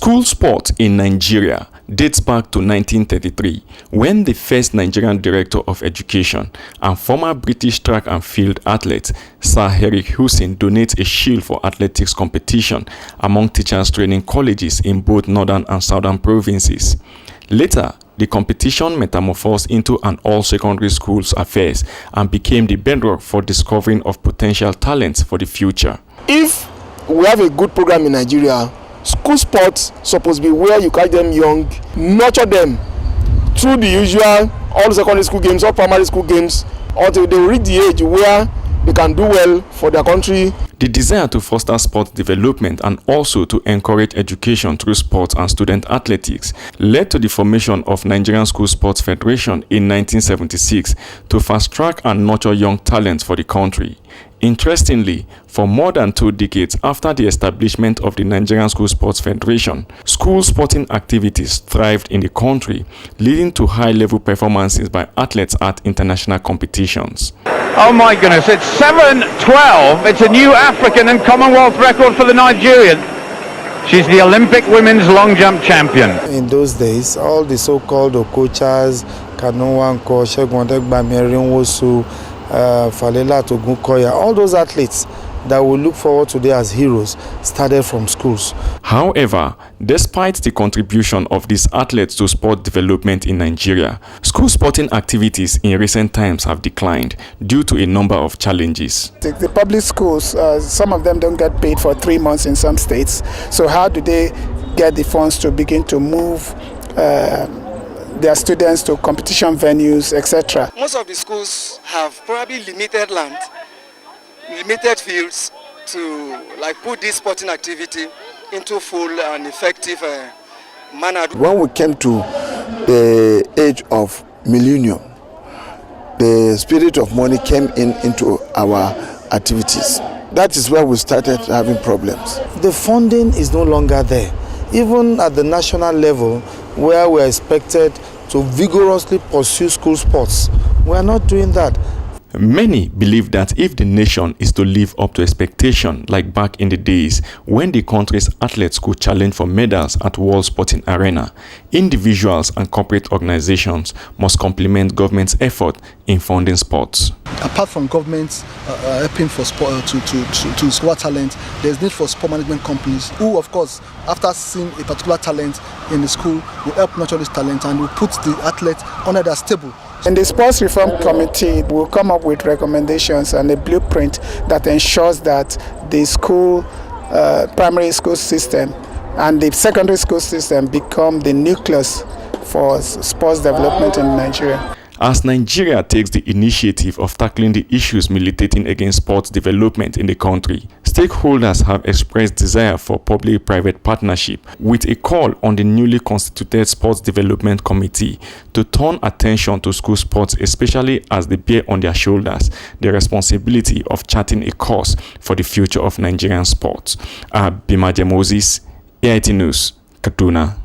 School sport in Nigeria dates back to 1933, when the first Nigerian Director of Education and former British track and field athlete Sir Eric Hussein donates a shield for athletics competition among teachers training colleges in both northern and southern provinces. Later, the competition metamorphosed into an all-secondary schools affairs and became the bedrock for discovering of potential talents for the future. If we have a good program in Nigeria, school sports supposed to be where you catch them young, nurture them through the usual all secondary school games, all primary school games, until they reach the age where they can do well for their country. The desire to foster sport development and also to encourage education through sports and student athletics led to the formation of Nigerian School Sports Federation in 1976 to fast-track and nurture young talents for the country. Interestingly, for more than 2 decades after the establishment of the Nigerian School Sports Federation, school sporting activities thrived in the country, leading to high-level performances by athletes at international competitions. Oh my goodness, it's 7:12. It's a new African and Commonwealth record for the Nigerian. She's the Olympic women's long jump champion. In those days, all the so-called Okochas, Kanuwanko, Shegundegbami, Rinwosu, Falela Togunkoya, all those athletes that we look forward today as heroes started from schools. However, despite the contribution of these athletes to sport development in Nigeria, school sporting activities in recent times have declined due to a number of challenges. The public schools, some of them don't get paid for 3 months in some states. So how do they get the funds to begin to move their students to competition venues, etc.? Most of the schools have probably limited land, limited fields to put this sporting activity into full and effective manner. When we came to the age of millennium, the spirit of money came into our activities. That is where we started having problems. The funding is no longer there. Even at the national level, where we are expected to vigorously pursue school sports, we are not doing that. Many believe that if the nation is to live up to expectation like back in the days when the country's athletes could challenge for medals at World Sporting Arena, individuals and corporate organizations must complement government's effort in funding sports. Apart from governments helping for sport to score talent, there's need for sport management companies who, of course, after seeing a particular talent in the school, will help nurture this talent and will put the athlete under their stable. And the Sports Reform Committee will come up with recommendations and a blueprint that ensures that the school, primary school system and the secondary school system become the nucleus for sports development in Nigeria. As Nigeria takes the initiative of tackling the issues militating against sports development in the country, stakeholders have expressed desire for public-private partnership with a call on the newly constituted Sports Development Committee to turn attention to school sports, especially as they bear on their shoulders the responsibility of charting a course for the future of Nigerian sports. Bimaje Moses, AIT News, Kaduna.